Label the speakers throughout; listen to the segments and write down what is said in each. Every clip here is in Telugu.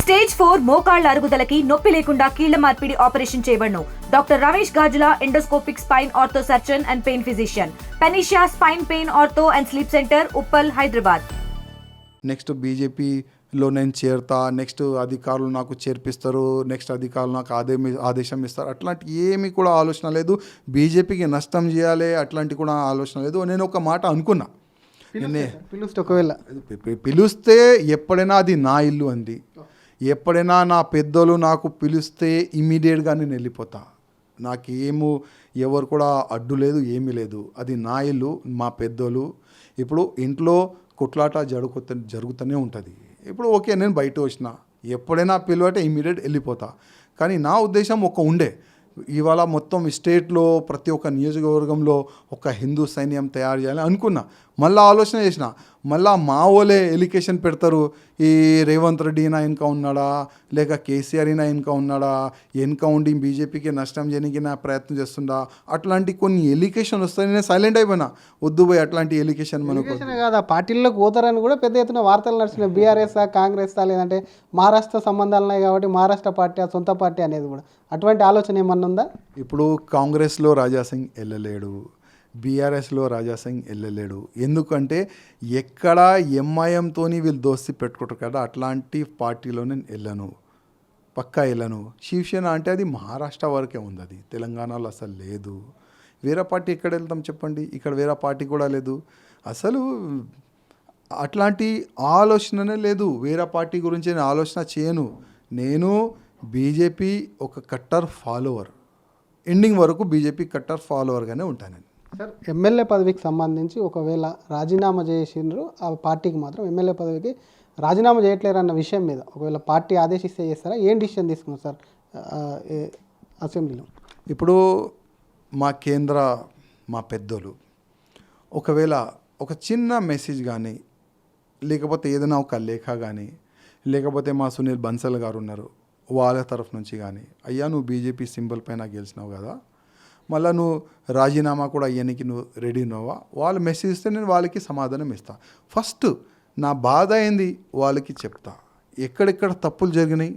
Speaker 1: స్టేజ్ 4 మోకాళ్ల అరుగుదలకి నొప్పి లేకుండా కీళ్ల మార్పిడి ఆపరేషన్ చేయబడును. Doctor Ramesh Gajula, endoscopic spine ortho surgeon and pain physician, panacea spine pain ortho and sleep centre, Uppal, Hyderabad.
Speaker 2: Next బీజేపీలో నేను చేరుతా, నెక్స్ట్ అధికారులు నాకు చేర్పిస్తారు, నెక్స్ట్ అధికారులు నాకు ఆదేశం ఇస్తారు, అట్లాంటి ఏమీ కూడా ఆలోచన లేదు. బీజేపీకి నష్టం చేయాలి అట్లాంటి కూడా ఆలోచన లేదు. నేను ఒక మాట అనుకున్నా, పిలుస్తే ఎప్పుడైనా అది నా ఇల్లు అంది, ఎప్పుడైనా నా పెద్దోళ్ళు నాకు పిలిస్తే ఇమీడియట్గా నేను వెళ్ళిపోతా. నాకేమో ఎవరు కూడా అడ్డు లేదు, ఏమీ లేదు. అది నా ఇల్లు, మా పెద్దోళ్ళు. ఇప్పుడు ఇంట్లో కొట్లాట జరుగుతూనే ఉంటుంది. ఇప్పుడు ఓకే, నేను బయట వచ్చిన, ఎప్పుడైనా పిలువటే ఇమీడియట్ వెళ్ళిపోతా. కానీ నా ఉద్దేశం ఉండే, ఇవాళ మొత్తం స్టేట్లో ప్రతి ఒక్క నియోజకవర్గంలో ఒక హిందూ సైన్యం తయారు చేయాలని అనుకున్నా. మళ్ళీ ఆలోచన చేసిన, మళ్ళీ మా వాళ్ళే ఎలికేషన్ పెడతారు, ఈ రేవంత్ రెడ్డి అయినా వెనుక ఉన్నాడా, లేక కేసీఆర్ అయినా వెనుక ఉన్నాడా, వెనుక ఉండి బీజేపీకి నష్టం చేయడానికి నా ప్రయత్నం చేస్తుండా, అట్లాంటి కొన్ని ఎలికేషన్ వస్తాయి. నేను సైలెంట్ అయిపోయినా, వద్దు పోయి అట్లాంటి ఎలికేషన్ మనకు
Speaker 3: కాదు. ఆ పార్టీల్లోకి పోతారని కూడా పెద్ద ఎత్తున వార్తలు నడుస్తున్నాయి. బీఆర్ఎస్ కాంగ్రెస్ లేదంటే మహారాష్ట్ర సంబంధాలు ఉన్నాయి కాబట్టి మహారాష్ట్ర పార్టీ సొంత పార్టీ అనేది కూడా, అటువంటి ఆలోచన ఏమన్నా ఉందా? ఇప్పుడు
Speaker 2: కాంగ్రెస్లో రాజాసింగ్ వెళ్ళలేడు, బీఆర్ఎస్లో రాజాసింగ్ వెళ్ళలేడు. ఎందుకంటే ఎక్కడ ఎంఐఎంతో వీళ్ళు దోస్తి పెట్టుకుంటారు కదా, అట్లాంటి పార్టీలో నేను వెళ్ళను, పక్కా వెళ్ళను. శివసేన అంటే అది మహారాష్ట్ర వరకే ఉంది, అది తెలంగాణలో అసలు లేదు. వేరే పార్టీ ఎక్కడ వెళ్తాం చెప్పండి, ఇక్కడ వేరే పార్టీ కూడా లేదు. అసలు అట్లాంటి ఆలోచననే లేదు. వేరే పార్టీ గురించి నేను ఆలోచన చేయను. నేను బీజేపీ ఒక కట్టర్ ఫాలోవర్, ఎండింగ్ వరకు బీజేపీ కట్టర్ ఫాలోవర్గానే ఉంటాను.
Speaker 3: సార్, ఎమ్మెల్యే పదవికి సంబంధించి ఒకవేళ రాజీనామా చేసిండ్రు, ఆ పార్టీకి మాత్రం ఎమ్మెల్యే పదవికి రాజీనామా చేయట్లేరు అన్న విషయం మీద ఒకవేళ పార్టీ ఆదేశిస్తే చేస్తారా? ఏం డిసిషన్ తీసుకున్నారు సార్ అసెంబ్లీలో?
Speaker 2: ఇప్పుడు మా పెద్దోళ్ళు ఒకవేళ ఒక చిన్న మెసేజ్ కానీ, లేకపోతే ఏదైనా ఒక లేఖ కానీ, లేకపోతే మా సునీల్ బన్సల్ గారు ఉన్నారు, వాళ్ళ తరఫు నుంచి కానీ, అయ్యా నువ్వు బీజేపీ సింబల్ పైన గెలిచినావు కదా, మళ్ళీ నువ్వు రాజీనామా కూడా అయ్యానికి నువ్వు రెడీ ఉన్నావా, వాళ్ళు మెసేజ్ ఇస్తే నేను వాళ్ళకి సమాధానం ఇస్తా. ఫస్ట్ నా బాధ అయింది వాళ్ళకి చెప్తా, ఎక్కడెక్కడ తప్పులు జరిగినాయి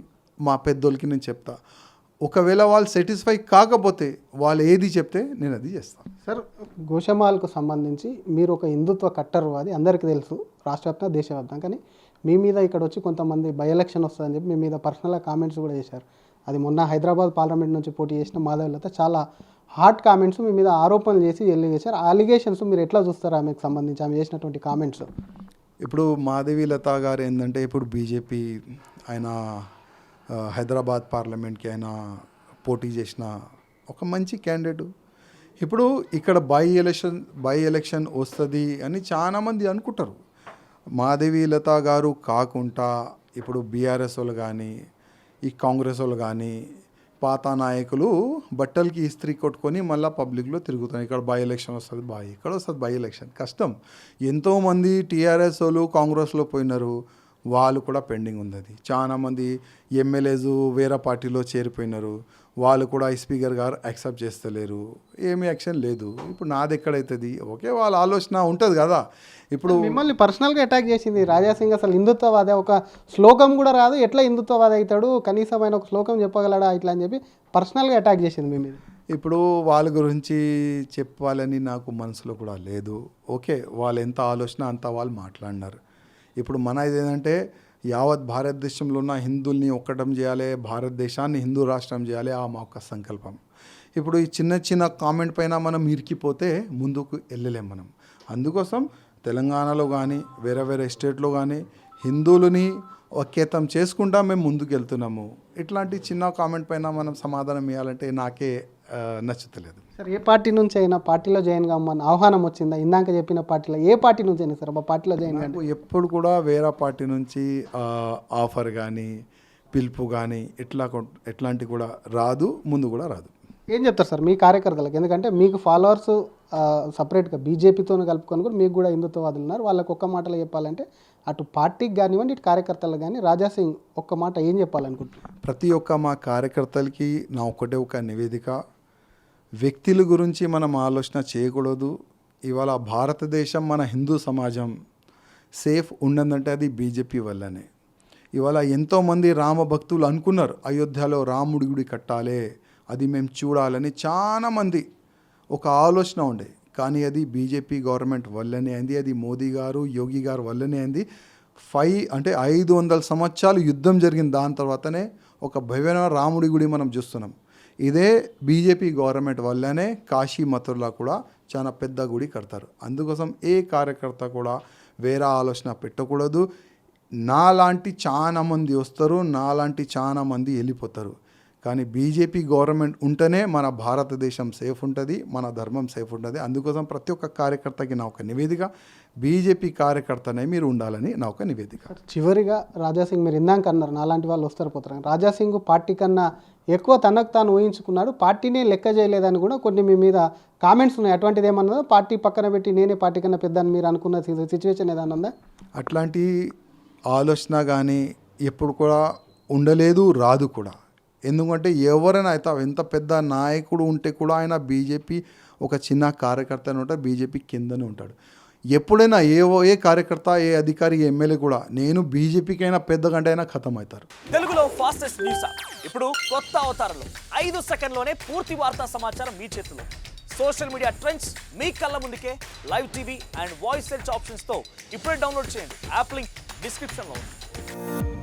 Speaker 2: మా పెద్దోళ్ళకి నేను చెప్తా. ఒకవేళ వాళ్ళు సాటిస్ఫై కాకపోతే వాళ్ళు ఏది చెప్తే నేను అది చేస్తాను.
Speaker 3: సార్, గోషమాలకు సంబంధించి మీరు ఒక హిందుత్వ కట్టర్వాది అందరికీ తెలుసు, రాష్ట్రవ్యాప్తంగా దేశవ్యాప్తంగా. కానీ మీ మీద ఇక్కడ వచ్చి కొంతమంది బై ఎలక్షన్ వస్తుందని చెప్పి మీ మీద పర్సనల్గా కామెంట్స్ కూడా చేశారు. అది మొన్న హైదరాబాద్ పార్లమెంట్ నుంచి పోటీ చేసిన మాధవీలత చాలా హాట్ కామెంట్స్ మీ మీద ఆరోపణలు చేసి చేశారు. ఆ అలిగేషన్స్ మీరు ఎట్లా చూస్తారు ఆమెకు సంబంధించి ఆమె చేసినటువంటి కామెంట్స్?
Speaker 2: ఇప్పుడు మాధవీలత గారు ఏంటంటే, ఇప్పుడు బీజేపీ ఆయన హైదరాబాద్ పార్లమెంట్కి ఆయన పోటీ చేసిన ఒక మంచి క్యాండిడేట్. ఇప్పుడు ఇక్కడ బై ఎలక్షన్ వస్తుంది అని చాలామంది అనుకుంటారు. మాధవీలత గారు కాకుండా ఇప్పుడు బీఆర్ఎస్ వాళ్ళు కానీ, ఈ కాంగ్రెస్ వాళ్ళు కానీ, పాత నాయకులు బట్టలకి ఇస్త్రీ కొట్టుకొని మళ్ళీ పబ్లిక్లో తిరుగుతారు. ఇక్కడ బై ఎలక్షన్ వస్తుంది, ఇక్కడ వస్తుంది బై ఎలక్షన్, కష్టం. ఎంతోమంది టీఆర్ఎస్ వాళ్ళు కాంగ్రెస్లో పోయినారు, వాళ్ళు కూడా పెండింగ్ ఉంది. అది చాలామంది ఎమ్మెల్యేస్ వేరే పార్టీలో చేరిపోయినారు, వాళ్ళు కూడా స్పీకర్ గారు యాక్సెప్ట్ చేస్తలేరు, ఏమీ యాక్షన్ లేదు. ఇప్పుడు నాది ఎక్కడైతుంది? ఓకే, వాళ్ళ ఆలోచన ఉంటుంది కదా. ఇప్పుడు
Speaker 3: మిమ్మల్ని పర్సనల్గా అటాక్ చేసింది రాజాసింగ్. అసలు హిందుత్వవాదే, ఒక శ్లోకం కూడా రాదు, ఎట్లా హిందుత్వవాది అవుతాడు, కనీసం ఆయన ఒక శ్లోకం చెప్పగలడా ఇట్లా అని చెప్పి పర్సనల్గా అటాక్ చేసింది మీ మీద.
Speaker 2: ఇప్పుడు వాళ్ళ గురించి చెప్పాలని నాకు మనసులో కూడా లేదు. ఓకే, వాళ్ళు ఎంత ఆలోచన అంత వాళ్ళు మాట్లాడినారు. ఇప్పుడు మన ఇదేంటంటే యావత్ భారతదేశంలో ఉన్న హిందువుల్ని ఒక్కటం చేయాలి, భారతదేశాన్ని హిందూ రాష్ట్రం చేయాలి, ఆ మా యొక్క సంకల్పం. ఇప్పుడు ఈ చిన్న కామెంట్ పైన మనం ఇరికిపోతే ముందుకు వెళ్ళలేం మనం. అందుకోసం తెలంగాణలో కానీ వేరే స్టేట్లో కానీ హిందువులని ఐక్యతం చేసుకుంటా మేము ముందుకు వెళ్తున్నాము. ఇట్లాంటి చిన్న కామెంట్ పైన మనం సమాధానం ఇవ్వాలంటే నాకే నచ్చుతలేదు.
Speaker 3: సార్, ఏ పార్టీ నుంచి అయినా పార్టీలో జాయిన్ కామని ఆహ్వానం వచ్చిందా? ఇందాక చెప్పిన పార్టీలో ఏ పార్టీ నుంచి అయినా సార్ పార్టీలో జాయిన్
Speaker 2: నాకు ఎప్పుడు కూడా వేరే పార్టీ నుంచి ఆఫర్ కానీ పిలుపు కానీ ఎట్లాంటి కూడా రాదు, ముందు కూడా రాదు.
Speaker 3: ఏం చెప్తారు సార్ మీ కార్యకర్తలకు? ఎందుకంటే మీకు ఫాలోవర్స్ సపరేట్గా బీజేపీతో కలుపుకొని కూడా మీకు కూడా హిందుత్వవాదులు ఉన్నారు. వాళ్ళకి ఒక్క మాటలో చెప్పాలంటే అటు పార్టీకి కానివ్వండి, ఇటు కార్యకర్తలకు కానీ రాజాసింగ్ ఒక్క మాట ఏం చెప్పాలనుకుంటున్నారు?
Speaker 2: ప్రతి ఒక్క మా కార్యకర్తలకి నా ఒక నివేదిక, వ్యక్తుల గురించి మనం ఆలోచన చేయకూడదు. ఇవాళ భారతదేశం మన హిందూ సమాజం సేఫ్ ఉండదంటే అది బీజేపీ వల్లనే. ఇవాళ ఎంతోమంది రామ భక్తులు అనుకున్నారు అయోధ్యలో రాముడి గుడి కట్టాలి, అది మేము చూడాలని చాలామంది ఒక ఆలోచన ఉండే. కానీ అది బీజేపీ గవర్నమెంట్ వల్లనే అయింది, అది మోదీ గారు యోగి గారు వల్లనే అయింది. 500 సంవత్సరాలు యుద్ధం జరిగింది, దాని తర్వాతనే ఒక భవ్యమైన రాముడి గుడి మనం చూస్తున్నాం. ఇదే బీజేపీ గవర్నమెంట్ వల్లనే కాశీ మథురలో కూడా చాలా పెద్ద గుడి కడతారు. అందుకోసం ఏ కార్యకర్త కూడా వేరే ఆలోచన పెట్టకూడదు. నాలాంటి చాలా మంది వస్తారు, నాలాంటి చాలా మంది వెళ్ళిపోతారు. కానీ బీజేపీ గవర్నమెంట్ ఉంటేనే మన భారతదేశం సేఫ్ ఉంటుంది, మన ధర్మం సేఫ్ ఉంటుంది. అందుకోసం ప్రతి ఒక్క కార్యకర్తకి నా ఒక నివేదిక, బీజేపీ కార్యకర్తనే మీరు ఉండాలని నా ఒక నివేదిక.
Speaker 3: చివరిగా రాజాసింగ్, మీరు ఇందాక అన్నారు నాలాంటి వాళ్ళు వస్తారు పోతారు. రాజాసింగ్ పార్టీ కన్నా ఎక్కువ తనకు తాను ఊహించుకున్నాడు, పార్టీనే లెక్క చేయలేదని కూడా కొన్ని మీ మీద కామెంట్స్ ఉన్నాయి. అటువంటిది ఏమన్నా పార్టీ పక్కన పెట్టి నేనే పార్టీ కన్నా పెద్ద అని మీరు అనుకున్న సిచ్యువేషన్ ఏదన్నా ఉందా?
Speaker 2: అట్లాంటి ఆలోచన కానీ ఎప్పుడు కూడా ఉండలేదు, రాదు కూడా. ఎందుకంటే ఎవరైనా అయితే ఎంత పెద్ద నాయకుడు ఉంటే కూడా ఆయన బీజేపీ ఒక చిన్న కార్యకర్తనే ఉంటాడు, బీజేపీ కిందనే ఉంటాడు. ఎప్పుడైనా ఏ కార్యకర్త, ఏ అధికారి, ఎమ్మెల్యే కూడా నేను బీజేపీకైనా పెద్ద గంట అయినా ఖతం అవుతారు.
Speaker 4: తెలుగులో ఫాస్టెస్ట్ న్యూస్ ఇప్పుడు కొత్త అవతారంలో 5 సెకండ్లోనే పూర్తి వార్తా సమాచారం మీ చేతిలో. సోషల్ మీడియా ట్రెండ్స్ మీ కళ్ళ ముందుకే live TV and voice search ఆప్షన్స్తో ఇప్పుడే డౌన్లోడ్ చేయండి. యాప్ లింక్ డిస్క్రిప్షన్లో ఉంది.